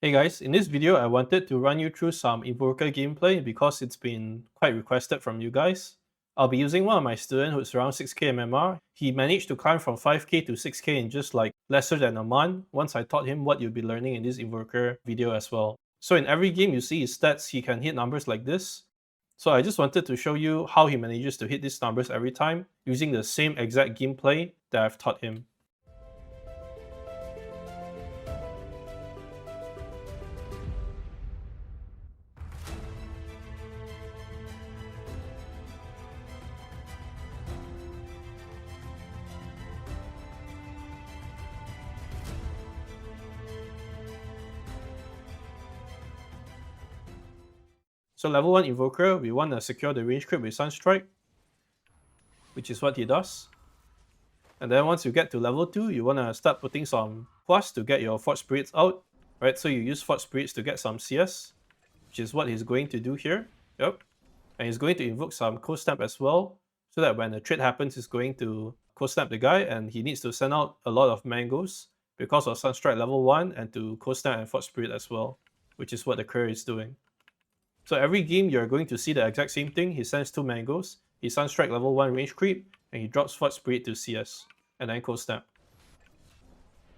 Hey guys, in this video I wanted to run you through some Invoker gameplay because it's been quite requested from you guys. I'll be using one of my students who's around 6k MMR. He managed to climb from 5k to 6k in just like lesser than a month once I taught him what you'll be learning in this Invoker video as well. So in every game you see his stats, he can hit numbers like this. So I just wanted to show you how he manages to hit these numbers every time using the same exact gameplay that I've taught him. So level 1 Invoker, we want to secure the range creep with Sunstrike, which is what he does. And then once you get to level 2, you want to start putting some plus to get your Forge Spirits out, right? So you use Forge Spirits to get some CS, which is what he's going to do here. Yep. And he's going to invoke some Cold Snap as well, so that when the trade happens, he's going to Cold Snap the guy, and he needs to send out a lot of mangoes because of Sunstrike level 1 and to Cold Snap and Forge Spirit as well, which is what the courier is doing. So every game you're going to see the exact same thing. He sends 2 mangoes, he Sunstrike level 1 range creep, and he drops Forge Spirit to CS, and then Cold Snap.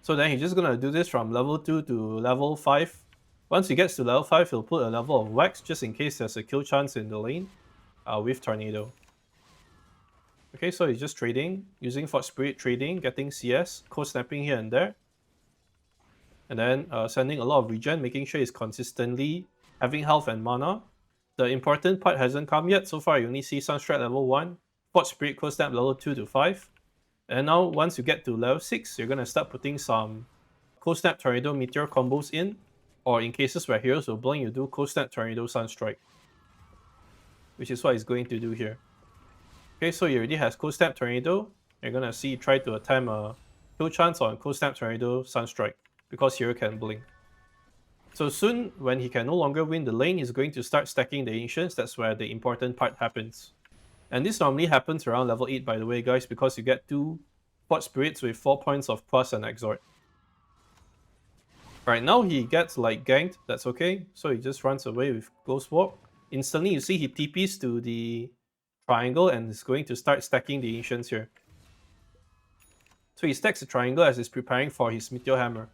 So then he's just gonna do this from level 2 to level 5. Once he gets to level 5, he'll put a level of Wax just in case there's a kill chance in the lane with Tornado. Okay, so he's just trading, using Forge Spirit trading, getting CS, Cold Snapping here and there. And then sending a lot of regen, making sure he's consistently having health and mana. The important part hasn't come yet. So far, you only see Sunstrike level 1, Forge Spirit Cold Snap level 2 to 5. And now, once you get to level 6, you're going to start putting some Cold Snap Tornado Meteor combos in. Or in cases where heroes will blink, you do Cold Snap Tornado Sunstrike, which is what he's going to do here. Okay, so he already has Cold Snap Tornado. You're going to see try to attempt a kill chance on Cold Snap Tornado Sunstrike, because hero can blink. So soon, when he can no longer win the lane, he's going to start stacking the Ancients. That's where the important part happens. And this normally happens around level 8, by the way, guys, because you get 2 Forge Spirits with 4 points of plus and Exhort. Right now, he gets like ganked. That's okay. So he just runs away with Ghost Walk. Instantly, you see he TPs to the triangle and is going to start stacking the Ancients here. So he stacks the triangle as he's preparing for his Meteor Hammer.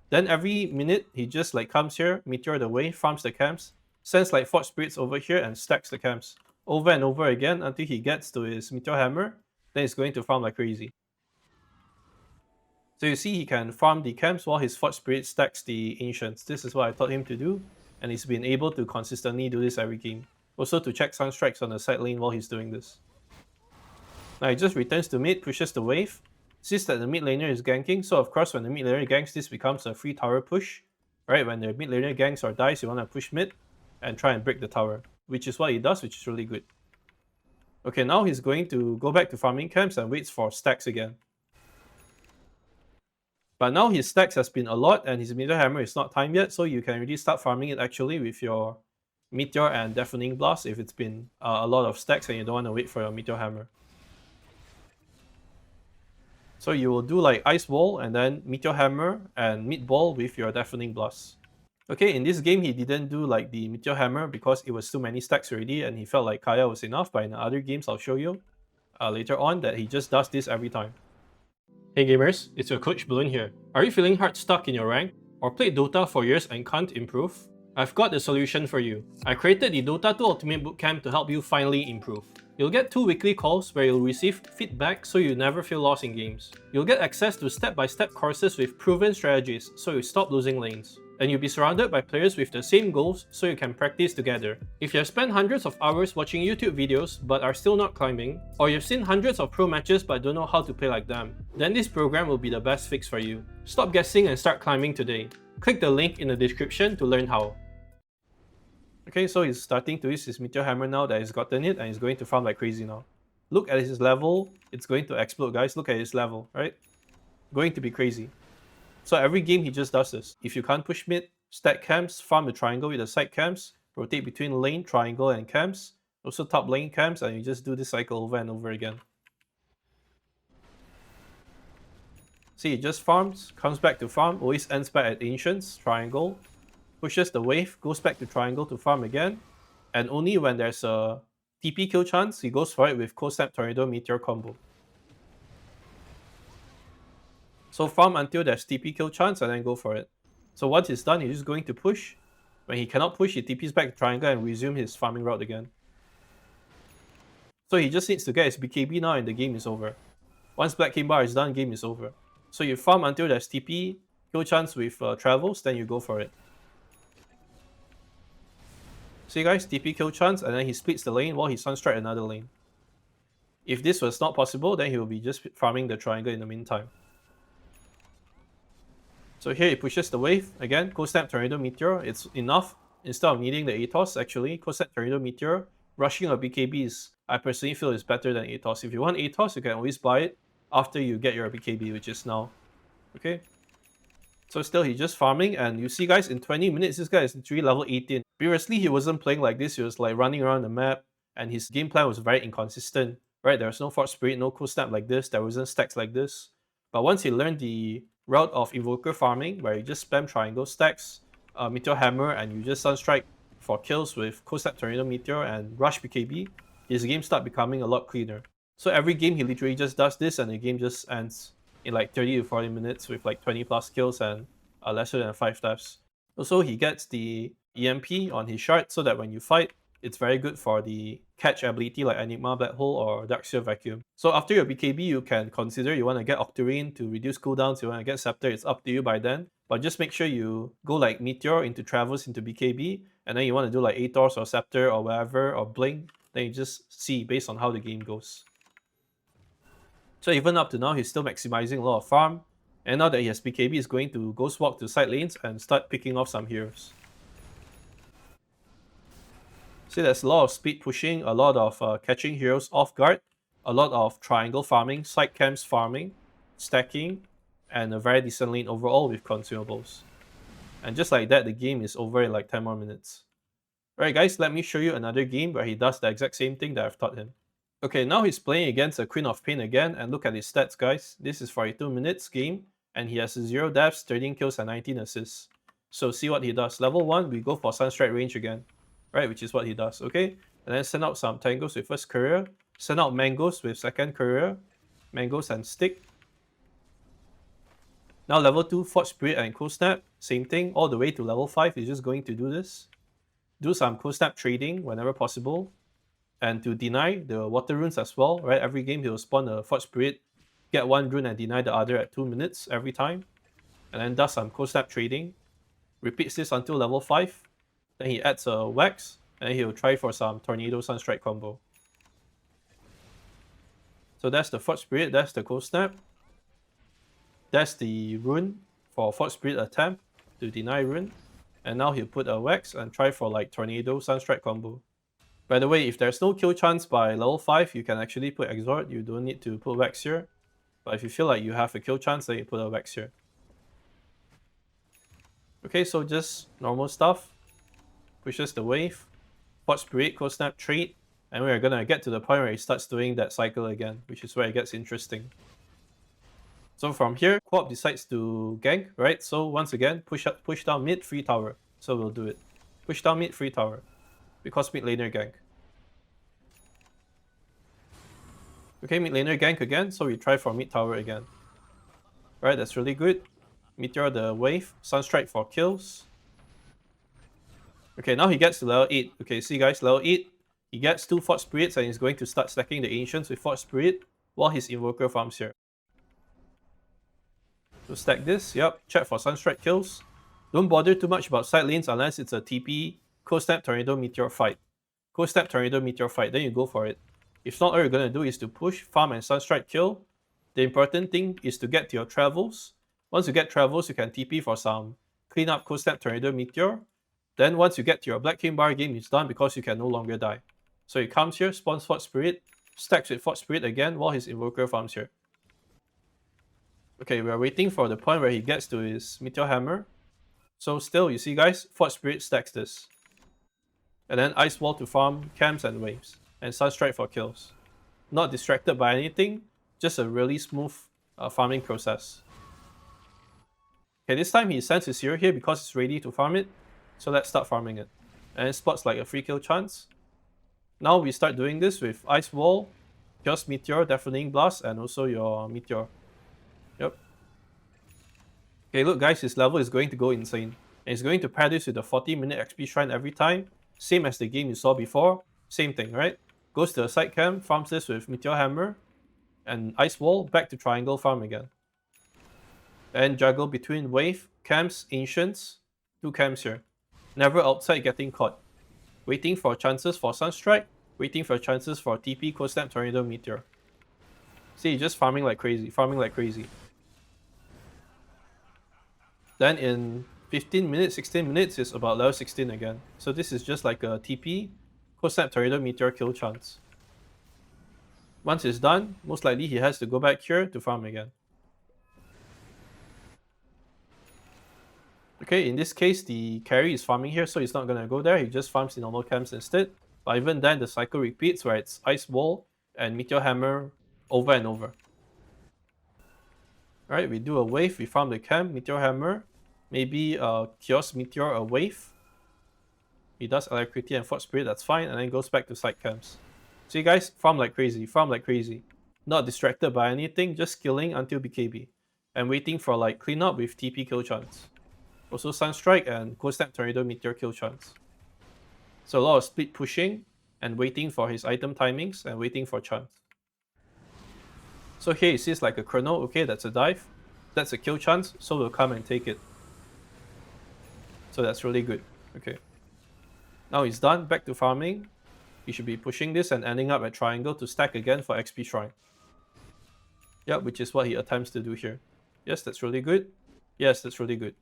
Then every minute, he just like comes here, Meteor the way, farms the camps, sends like Forge Spirits over here and stacks the camps over and over again until he gets to his Meteor Hammer. Then he's going to farm like crazy. So you see he can farm the camps while his Forge Spirit stacks the Ancients. This is what I taught him to do, and he's been able to consistently do this every game. Also to check Sunstrikes on the side lane while he's doing this. Now he just returns to mid, pushes the wave, sees that the mid laner is ganking, so of course when the mid laner ganks, this becomes a free tower push. Right, when the mid laner ganks or dies, you want to push mid and try and break the tower, which is what he does, which is really good. Okay, now he's going to go back to farming camps and waits for stacks again. But now his stacks has been a lot and his Meteor Hammer is not timed yet, so you can really start farming it actually with your Meteor and Deafening Blast if it's been a lot of stacks and you don't want to wait for your Meteor Hammer. So you will do like Ice Wall and then Meteor Hammer and Mid Ball with your Deafening Blast. Okay, in this game he didn't do like the Meteor Hammer because it was too many stacks already and he felt like Kaya was enough, but in other games I'll show you later on that he just does this every time. Hey gamers, it's your coach Balloon here. Are you feeling hard stuck in your rank? Or played Dota for years and can't improve? I've got the solution for you. I created the Dota 2 Ultimate Bootcamp to help you finally improve. You'll get 2 weekly calls where you'll receive feedback so you never feel lost in games. You'll get access to step-by-step courses with proven strategies so you stop losing lanes. And you'll be surrounded by players with the same goals so you can practice together. If you have spent hundreds of hours watching YouTube videos but are still not climbing, or you've seen hundreds of pro matches but don't know how to play like them, then this program will be the best fix for you. Stop guessing and start climbing today. Click the link in the description to learn how. Okay, so he's starting to use his Meteor Hammer now that he's gotten it and he's going to farm like crazy now. Look at his level, it's going to explode guys, look at his level, right? Going to be crazy. So every game he just does this. If you can't push mid, stack camps, farm the triangle with the side camps, rotate between lane, triangle and camps, also top lane camps, and you just do this cycle over and over again. See, he just farms, comes back to farm, always ends back at Ancients, Triangle, pushes the wave, goes back to Triangle to farm again, and only when there's a TP kill chance, he goes for it with Cold Snap Tornado Meteor combo. So farm until there's TP kill chance and then go for it. So once it's done, he's just going to push. When he cannot push, he TPs back to Triangle and resume his farming route again. So he just needs to get his BKB now and the game is over. Once Black King Bar is done, game is over. So you farm until there's TP kill chance with travels, then you go for it. See guys, TP kill chance and then he splits the lane while he Sunstrike another lane. If this was not possible, then he will be just farming the Triangle in the meantime. So here he pushes the wave, again, Cold Snap Tornado Meteor, it's enough. Instead of needing the ATOS, actually, Cold Snap Tornado Meteor, rushing a BKB is, I personally feel, is better than ATOS. If you want ATOS, you can always buy it after you get your BKB, which is now. Okay? So still, he's just farming, and you see guys, in 20 minutes, this guy is literally level 18. Previously, he wasn't playing like this, he was like running around the map, and his game plan was very inconsistent. Right? There was no Force Spirit, no Cold Snap like this, there wasn't stacks like this. But once he learned the route of Invoker farming, where you just spam Triangle stacks, Meteor Hammer, and you just Sunstrike for kills with Cold Snap Tornado Meteor and Rush BKB, his game start becoming a lot cleaner. So every game he literally just does this and the game just ends in like 30 to 40 minutes with like 20 plus kills and lesser than 5 deaths. Also, he gets the EMP on his shard so that when you fight, it's very good for the catch ability like Enigma, Black Hole, or Darkseer Vacuum. So after your BKB, you can consider you want to get Octarine to reduce cooldowns, you want to get Scepter, it's up to you by then. But just make sure you go like Meteor into Travels into BKB, and then you want to do like Atos or Scepter or whatever, or Blink, then you just see based on how the game goes. So even up to now, he's still maximizing a lot of farm, and now that he has BKB, he's going to Ghost Walk to side lanes and start picking off some heroes. See, there's a lot of speed pushing, a lot of catching heroes off guard, a lot of triangle farming, side camps farming, stacking, and a very decent lane overall with consumables. And just like that, the game is over in like 10 more minutes. Alright guys, let me show you another game where he does the exact same thing that I've taught him. Okay, now he's playing against a Queen of Pain again, and look at his stats guys. This is 42 minutes game, and he has 0 deaths, 13 kills, and 19 assists. So see what he does. Level 1, we go for Sunstrike range again. Right, which is what he does, okay? And then send out some Tangos with first courier, send out Mangoes with second courier, Mangoes and Stick. Now level 2, Forge Spirit and Cold Snap, same thing, all the way to level 5, he's just going to do this. Do some Cold Snap trading whenever possible, and to deny the water runes as well, right? Every game he will spawn a Forge Spirit, get one rune and deny the other at 2 minutes every time. And then does some Cold Snap trading, repeats this until level 5. Then he adds a Wax, and then he'll try for some Tornado Sunstrike combo. So that's the Forge Spirit, that's the Cold Snap. That's the rune for Forge Spirit attempt to deny rune. And now he'll put a Wax and try for like Tornado Sunstrike combo. By the way, if there's no kill chance by level 5, you can actually put Exhort, you don't need to put Wax here. But if you feel like you have a kill chance, then you put a Wax here. Okay, so just normal stuff. Pushes the wave, Forge Spirit, Cold Snap, trade, and we're gonna get to the point where he starts doing that cycle again, which is where it gets interesting. So from here, QOP decides to gank, right? So once again, push down mid, free tower. So we'll do it. Push down mid, free tower. Because mid laner gank. Okay, mid laner gank again, so we try for mid tower again. Right, that's really good. Meteor the wave, Sunstrike for kills. Okay, now he gets to level 8. Okay, see guys, level 8. He gets 2 Forge Spirits and he's going to start stacking the Ancients with Forge Spirit while his Invoker farms here. So stack this, yep, check for Sunstrike kills. Don't bother too much about side lanes unless it's a TP, Cold Snap, Tornado, Meteor fight. Cold Snap, Tornado, Meteor fight, then you go for it. If not, all you're going to do is to push, farm and Sunstrike kill. The important thing is to get to your travels. Once you get travels, you can TP for some clean up Cold Snap, Tornado, Meteor. Then once you get to your Black King Bar, game is done because you can no longer die. So he comes here, spawns Forge Spirit, stacks with Forge Spirit again while his Invoker farms here. Okay, we are waiting for the point where he gets to his Meteor Hammer. So still, you see guys, Forge Spirit stacks this. And then Ice Wall to farm camps and waves. And Sunstrike for kills. Not distracted by anything, just a really smooth farming process. Okay, this time he sends his hero here because he's ready to farm it. So let's start farming it. And it spots like a free kill chance. Now we start doing this with Ice Wall, just Meteor, Deafening Blast, and also your Meteor. Yep. Okay, look guys, his level is going to go insane. And he's going to pair this with a 40-minute XP Shrine every time. Same as the game you saw before. Same thing, right? Goes to a side camp, farms this with Meteor Hammer and Ice Wall, back to Triangle farm again. And juggle between Wave, Camps, Ancients, 2 camps here. Never outside getting caught. Waiting for chances for Sunstrike, waiting for chances for TP, Cold Snap, Tornado, Meteor. See, just farming like crazy, farming like crazy. Then in 15 minutes, 16 minutes, it's about level 16 again. So this is just like a TP, Cold Snap, Tornado, Meteor kill chance. Once it's done, most likely he has to go back here to farm again. Okay, in this case, the carry is farming here, so he's not going to go there. He just farms in normal camps instead. But even then, the cycle repeats where it's Ice Wall and Meteor Hammer over and over. Alright, we do a wave, we farm the camp, Meteor Hammer. Maybe Kiosk Meteor, a wave. He does Alacrity and Fort Spirit, that's fine, and then goes back to side camps. So you guys, farm like crazy, farm like crazy. Not distracted by anything, just killing until BKB. And waiting for like cleanup with TP kill chance. Also Sunstrike and Cold Snap, Tornado, Meteor kill chance. So a lot of split pushing and waiting for his item timings and waiting for chance. So here he sees like a Chrono, okay, that's a dive. That's a kill chance, so we'll come and take it. So that's really good. Okay. Now he's done, back to farming. He should be pushing this and ending up at Triangle to stack again for XP Shrine. Yep, which is what he attempts to do here. Yes, that's really good. Yes, that's really good.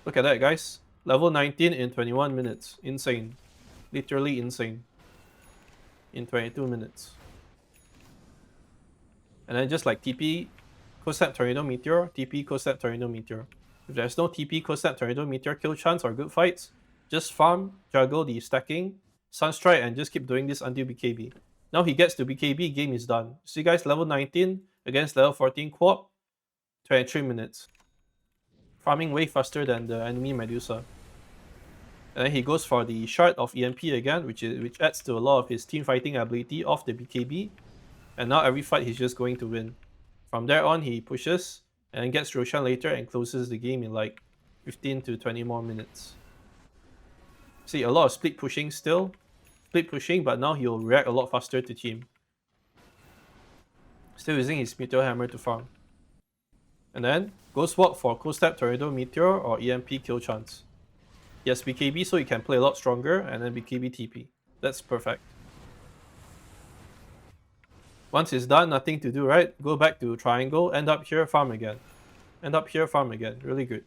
Look at that, guys. Level 19 in 21 minutes. Insane. Literally insane. In 22 minutes. And then just like TP, Cold Snap, Tornado, Meteor, TP, Cold Snap, Tornado, Meteor. If there's no TP, Cold Snap, Tornado, Meteor kill chance or good fights, just farm, juggle the stacking, Sunstrike, and just keep doing this until BKB. Now he gets to BKB, game is done. See guys, level 19 against level 14 QOP, 23 minutes. Farming way faster than the enemy Medusa. And then he goes for the Shard of EMP again, which adds to a lot of his team fighting ability off the BKB. And now every fight he's just going to win. From there on, he pushes and gets Roshan later and closes the game in like 15 to 20 more minutes. See, a lot of split pushing still. Split pushing, but now he'll react a lot faster to team. Still using his Meteor Hammer to farm. And then, go swap for Cold Snap, Tornado, Meteor or EMP kill chance. He has BKB so he can play a lot stronger, and then BKB TP. That's perfect. Once it's done, nothing to do, right? Go back to Triangle, end up here, farm again. End up here, farm again. Really good.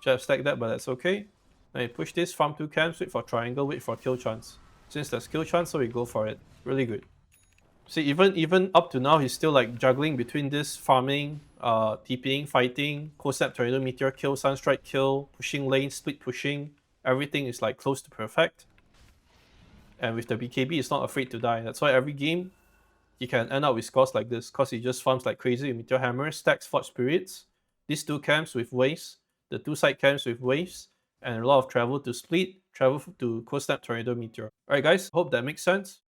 Should have stacked that, but that's okay. Then you push this, farm 2 camps, wait for Triangle, wait for kill chance. Since there's kill chance, so we go for it. Really good. See, even up to now, he's still like juggling between this farming, TPing, fighting, Cold Snap, Tornado, Meteor kill, Sunstrike kill, pushing lane, split pushing. Everything is like close to perfect. And with the BKB, he's not afraid to die. That's why every game, he can end up with scores like this, because he just farms like crazy with Meteor Hammer, stacks Forge Spirits, these 2 camps with waves, the 2 side camps with waves, and a lot of travel to split, travel to Cold Snap, Tornado, Meteor. Alright guys, hope that makes sense.